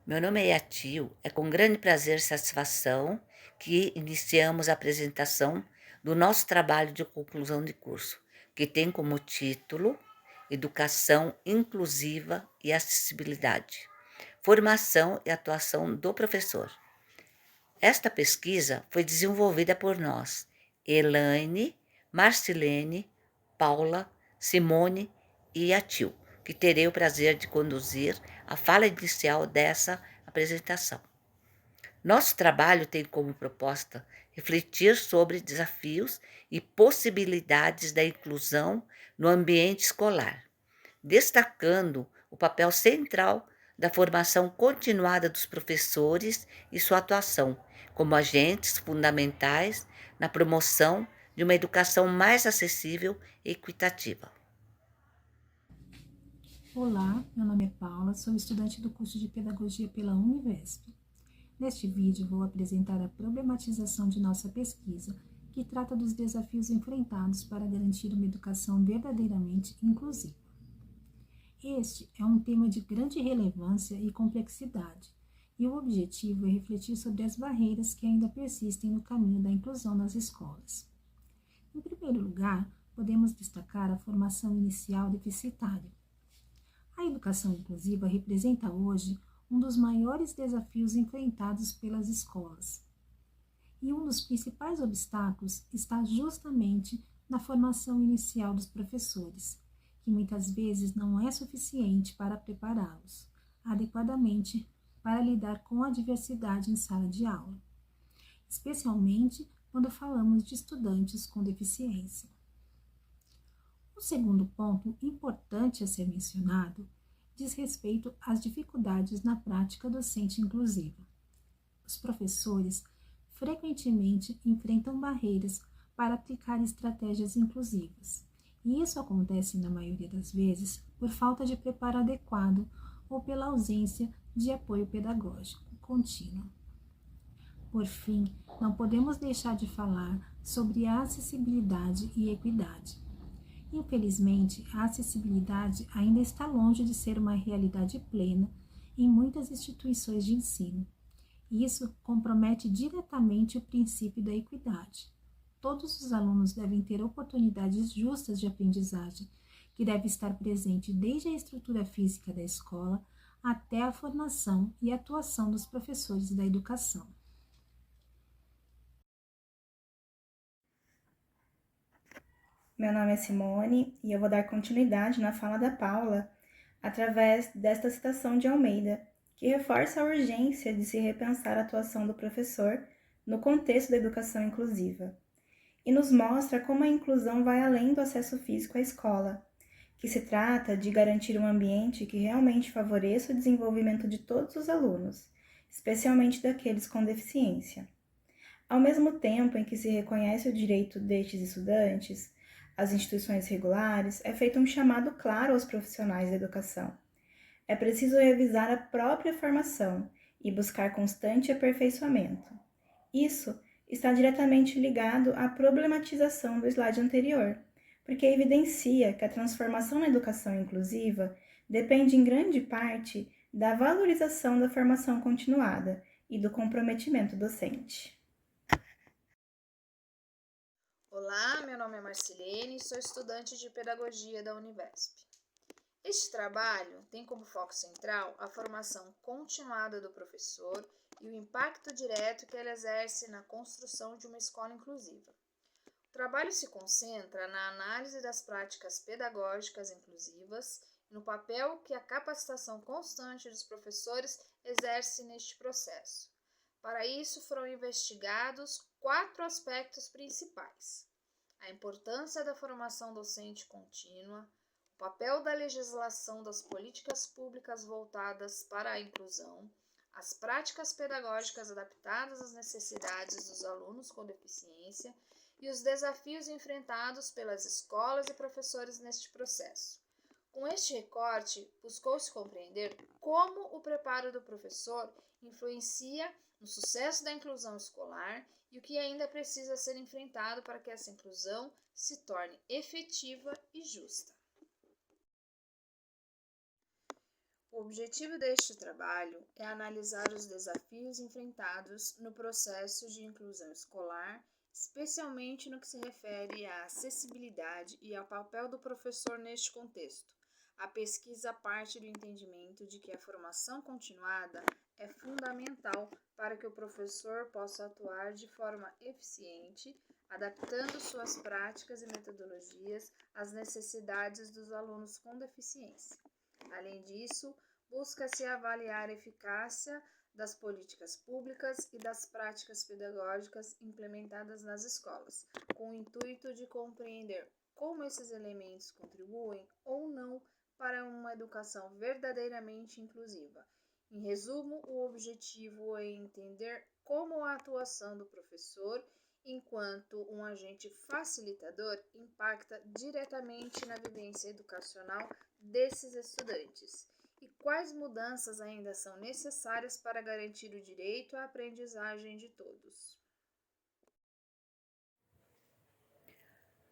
Meu nome é Yatil. É com grande prazer e satisfação que iniciamos a apresentação do nosso trabalho de conclusão de curso, que tem como título Educação Inclusiva e Acessibilidade, Formação e Atuação do Professor. Esta pesquisa foi desenvolvida por nós, Elaine, Marcilene, Paula, Simone e Yatil, que terei o prazer de conduzir a fala inicial dessa apresentação. Nosso trabalho tem como proposta refletir sobre desafios e possibilidades da inclusão no ambiente escolar, destacando o papel central da formação continuada dos professores e sua atuação como agentes fundamentais na promoção de uma educação mais acessível e equitativa. Olá, meu nome é Paula, sou estudante do curso de Pedagogia pela Univesp. Neste vídeo vou apresentar a problematização de nossa pesquisa, que trata dos desafios enfrentados para garantir uma educação verdadeiramente inclusiva. Este é um tema de grande relevância e complexidade, e o objetivo é refletir sobre as barreiras que ainda persistem no caminho da inclusão nas escolas. Em primeiro lugar, podemos destacar a formação inicial deficitária. A educação inclusiva representa hoje um dos maiores desafios enfrentados pelas escolas. E um dos principais obstáculos está justamente na formação inicial dos professores, que muitas vezes não é suficiente para prepará-los adequadamente para lidar com a diversidade em sala de aula, especialmente quando falamos de estudantes com deficiência. O segundo ponto importante a ser mencionado diz respeito às dificuldades na prática docente inclusiva. Os professores frequentemente enfrentam barreiras para aplicar estratégias inclusivas, e isso acontece, na maioria das vezes, por falta de preparo adequado ou pela ausência de apoio pedagógico contínuo. Por fim, não podemos deixar de falar sobre a acessibilidade e equidade. Infelizmente, a acessibilidade ainda está longe de ser uma realidade plena em muitas instituições de ensino. Isso compromete diretamente o princípio da equidade. Todos os alunos devem ter oportunidades justas de aprendizagem, que deve estar presente desde a estrutura física da escola até a formação e atuação dos professores da educação. Meu nome é Simone e eu vou dar continuidade na fala da Paula através desta citação de Almeida, que reforça a urgência de se repensar a atuação do professor no contexto da educação inclusiva e nos mostra como a inclusão vai além do acesso físico à escola, que se trata de garantir um ambiente que realmente favoreça o desenvolvimento de todos os alunos, especialmente daqueles com deficiência. Ao mesmo tempo em que se reconhece o direito destes estudantes, às instituições regulares, é feito um chamado claro aos profissionais da educação. É preciso revisar a própria formação e buscar constante aperfeiçoamento. Isso está diretamente ligado à problematização do slide anterior, porque evidencia que a transformação na educação inclusiva depende em grande parte da valorização da formação continuada e do comprometimento docente. Olá, meu nome é Marcilene e sou estudante de Pedagogia da Univesp. Este trabalho tem como foco central a formação continuada do professor e o impacto direto que ele exerce na construção de uma escola inclusiva. O trabalho se concentra na análise das práticas pedagógicas inclusivas e no papel que a capacitação constante dos professores exerce neste processo. Para isso, foram investigados 4 aspectos principais: a importância da formação docente contínua, o papel da legislação das políticas públicas voltadas para a inclusão, as práticas pedagógicas adaptadas às necessidades dos alunos com deficiência e os desafios enfrentados pelas escolas e professores neste processo. Com este recorte, buscou-se compreender como o preparo do professor influencia no sucesso da inclusão escolar e o que ainda precisa ser enfrentado para que essa inclusão se torne efetiva e justa. O O objetivo deste trabalho é analisar os desafios enfrentados no processo de inclusão escolar, especialmente no que se refere à acessibilidade e ao papel do professor neste contexto. A pesquisa parte do entendimento de que a formação continuada é fundamental para que o professor possa atuar de forma eficiente, adaptando suas práticas e metodologias às necessidades dos alunos com deficiência. Além disso, busca-se avaliar a eficácia das políticas públicas e das práticas pedagógicas implementadas nas escolas, com o intuito de compreender como esses elementos contribuem ou não para uma educação verdadeiramente inclusiva. Em resumo, o objetivo é entender como a atuação do professor, enquanto um agente facilitador, impacta diretamente na vivência educacional desses estudantes e quais mudanças ainda são necessárias para garantir o direito à aprendizagem de todos.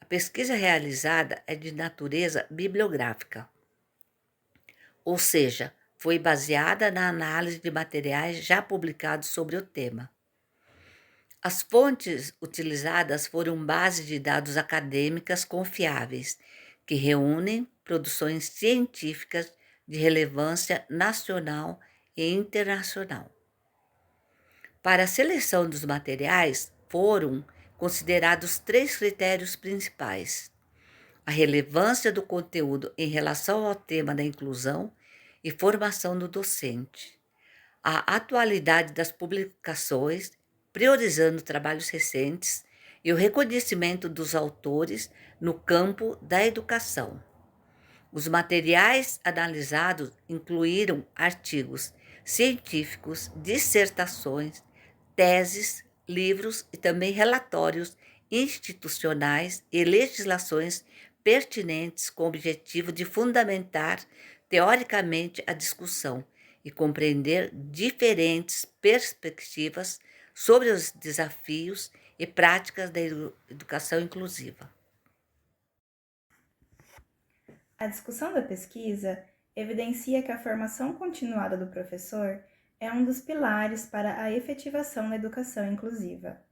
A pesquisa realizada é de natureza bibliográfica, ou seja, foi baseada na análise de materiais já publicados sobre o tema. As fontes utilizadas foram bases de dados acadêmicas confiáveis, que reúnem produções científicas de relevância nacional e internacional. Para a seleção dos materiais, foram considerados 3 critérios principais: a relevância do conteúdo em relação ao tema da inclusão e formação do docente, a atualidade das publicações, priorizando trabalhos recentes, e o reconhecimento dos autores no campo da educação. Os materiais analisados incluíram artigos científicos, dissertações, teses, livros e também relatórios institucionais e legislações pertinentes com o objetivo de fundamentar teoricamente a discussão e compreender diferentes perspectivas sobre os desafios e práticas da educação inclusiva. A discussão da pesquisa evidencia que a formação continuada do professor é um dos pilares para a efetivação da educação inclusiva.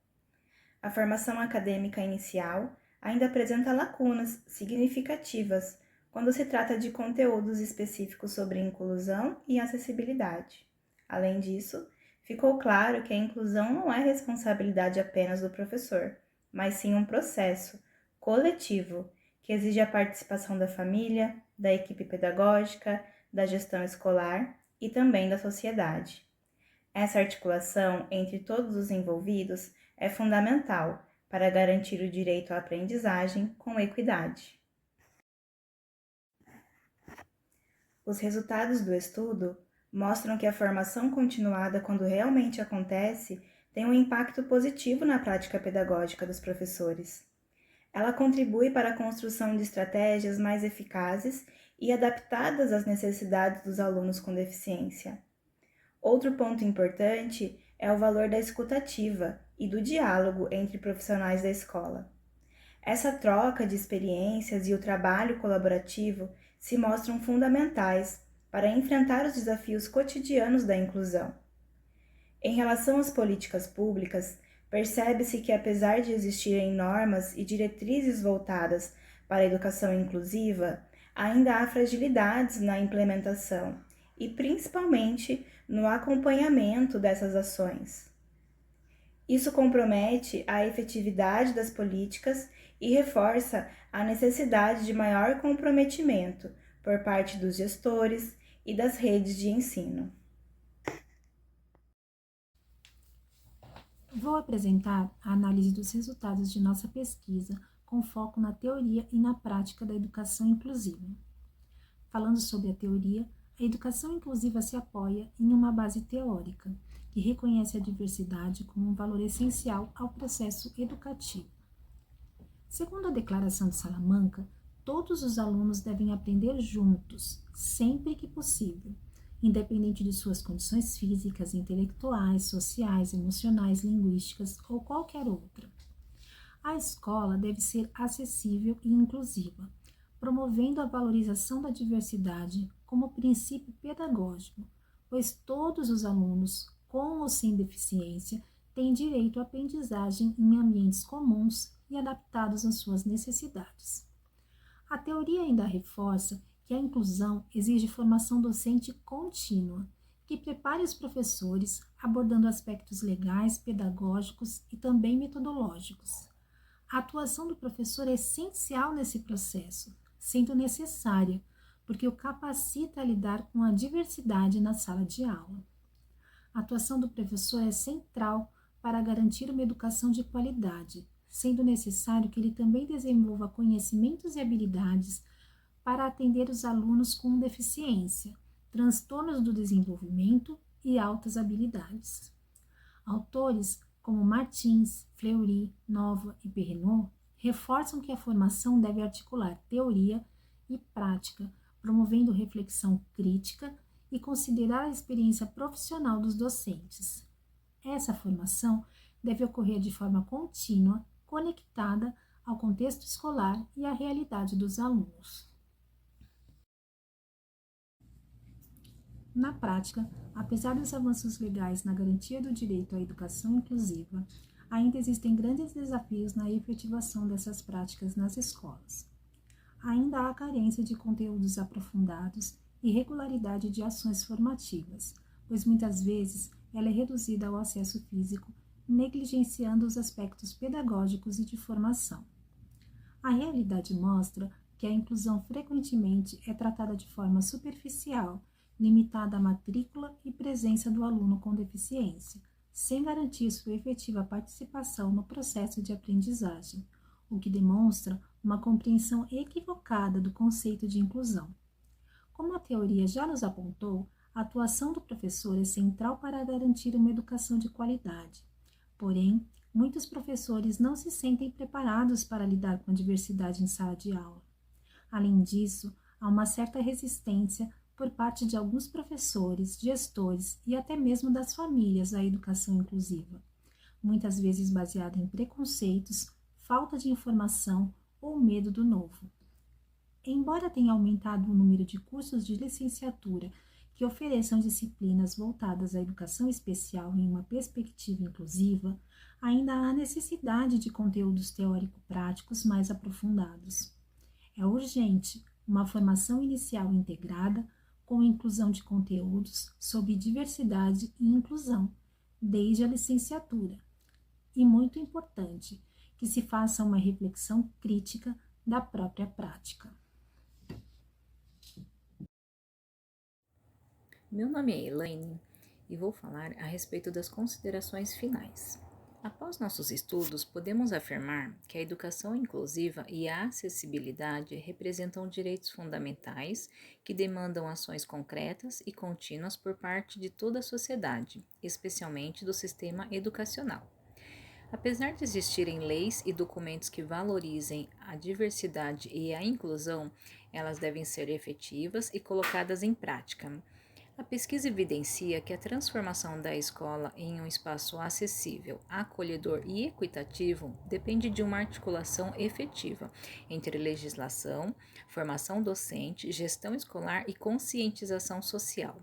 A formação acadêmica inicial ainda apresenta lacunas significativas quando se trata de conteúdos específicos sobre inclusão e acessibilidade. Além disso, ficou claro que a inclusão não é responsabilidade apenas do professor, mas sim um processo coletivo que exige a participação da família, da equipe pedagógica, da gestão escolar e também da sociedade. Essa articulação entre todos os envolvidos é fundamental para garantir o direito à aprendizagem com equidade. Os resultados do estudo mostram que a formação continuada, quando realmente acontece, tem um impacto positivo na prática pedagógica dos professores. Ela contribui para a construção de estratégias mais eficazes e adaptadas às necessidades dos alunos com deficiência. Outro ponto importante é o valor da escutativa e do diálogo entre profissionais da escola. Essa troca de experiências e o trabalho colaborativo se mostram fundamentais para enfrentar os desafios cotidianos da inclusão. Em relação às políticas públicas, percebe-se que, apesar de existirem normas e diretrizes voltadas para a educação inclusiva, ainda há fragilidades na implementação e, principalmente, no acompanhamento dessas ações. Isso compromete a efetividade das políticas e reforça a necessidade de maior comprometimento por parte dos gestores e das redes de ensino. Vou apresentar a análise dos resultados de nossa pesquisa com foco na teoria e na prática da educação inclusiva. Falando sobre a teoria, a educação inclusiva se apoia em uma base teórica, que reconhece a diversidade como um valor essencial ao processo educativo. Segundo a Declaração de Salamanca, todos os alunos devem aprender juntos, sempre que possível, independente de suas condições físicas, intelectuais, sociais, emocionais, linguísticas ou qualquer outra. A escola deve ser acessível e inclusiva, promovendo a valorização da diversidade como princípio pedagógico, pois todos os alunos, com ou sem deficiência, têm direito à aprendizagem em ambientes comuns e adaptados às suas necessidades. A teoria ainda reforça que a inclusão exige formação docente contínua, que prepare os professores abordando aspectos legais, pedagógicos e também metodológicos. A atuação do professor é essencial nesse processo, sendo necessária, porque o capacita a lidar com a diversidade na sala de aula. A atuação do professor é central para garantir uma educação de qualidade, sendo necessário que ele também desenvolva conhecimentos e habilidades para atender os alunos com deficiência, transtornos do desenvolvimento e altas habilidades. Autores como Martins, Fleury, Nova e Perrenot reforçam que a formação deve articular teoria e prática, promovendo reflexão crítica e considerar a experiência profissional dos docentes. Essa formação deve ocorrer de forma contínua, conectada ao contexto escolar e à realidade dos alunos. Na prática, apesar dos avanços legais na garantia do direito à educação inclusiva, ainda existem grandes desafios na efetivação dessas práticas nas escolas. Ainda há carência de conteúdos aprofundados e regularidade de ações formativas, pois muitas vezes ela é reduzida ao acesso físico, negligenciando os aspectos pedagógicos e de formação. A realidade mostra que a inclusão frequentemente é tratada de forma superficial, limitada à matrícula e presença do aluno com deficiência, sem garantir sua efetiva participação no processo de aprendizagem, o que demonstra uma compreensão equivocada do conceito de inclusão. Como a teoria já nos apontou, a atuação do professor é central para garantir uma educação de qualidade. Porém, muitos professores não se sentem preparados para lidar com a diversidade em sala de aula. Além disso, há uma certa resistência por parte de alguns professores, gestores e até mesmo das famílias à educação inclusiva, muitas vezes baseada em preconceitos, falta de informação ou medo do novo. Embora tenha aumentado o número de cursos de licenciatura que ofereçam disciplinas voltadas à educação especial em uma perspectiva inclusiva, ainda há necessidade de conteúdos teórico-práticos mais aprofundados. É urgente uma formação inicial integrada com inclusão de conteúdos sobre diversidade e inclusão, desde a licenciatura. E muito importante, que se faça uma reflexão crítica da própria prática. Meu nome é Elaine e vou falar a respeito das considerações finais. Após nossos estudos, podemos afirmar que a educação inclusiva e a acessibilidade representam direitos fundamentais que demandam ações concretas e contínuas por parte de toda a sociedade, especialmente do sistema educacional. Apesar de existirem leis e documentos que valorizem a diversidade e a inclusão, elas devem ser efetivas e colocadas em prática. A pesquisa evidencia que a transformação da escola em um espaço acessível, acolhedor e equitativo depende de uma articulação efetiva entre legislação, formação docente, gestão escolar e conscientização social.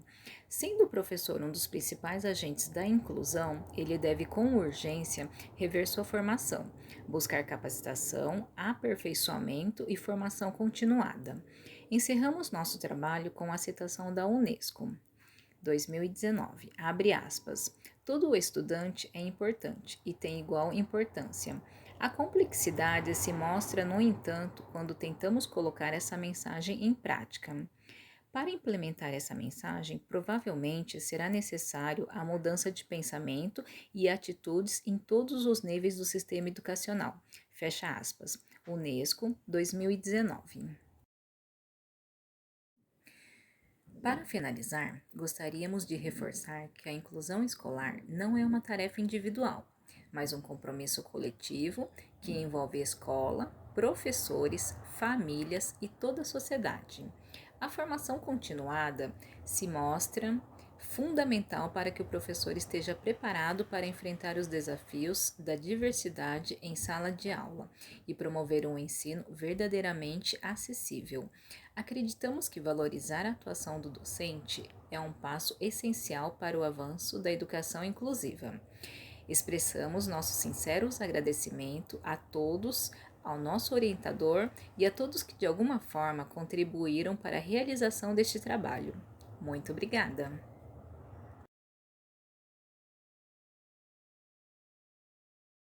Sendo o professor um dos principais agentes da inclusão, ele deve com urgência rever sua formação, buscar capacitação, aperfeiçoamento e formação continuada. Encerramos nosso trabalho com a citação da Unesco, 2019, abre aspas, todo estudante é importante e tem igual importância. A complexidade se mostra, no entanto, quando tentamos colocar essa mensagem em prática. Para implementar essa mensagem, provavelmente será necessário a mudança de pensamento e atitudes em todos os níveis do sistema educacional. Fecha aspas. Unesco, 2019. Para finalizar, gostaríamos de reforçar que a inclusão escolar não é uma tarefa individual, mas um compromisso coletivo que envolve escola, professores, famílias e toda a sociedade. A formação continuada se mostra fundamental para que o professor esteja preparado para enfrentar os desafios da diversidade em sala de aula e promover um ensino verdadeiramente acessível. Acreditamos que valorizar a atuação do docente é um passo essencial para o avanço da educação inclusiva. Expressamos nosso sincero agradecimento a todos, ao nosso orientador e a todos que de alguma forma contribuíram para a realização deste trabalho. Muito obrigada!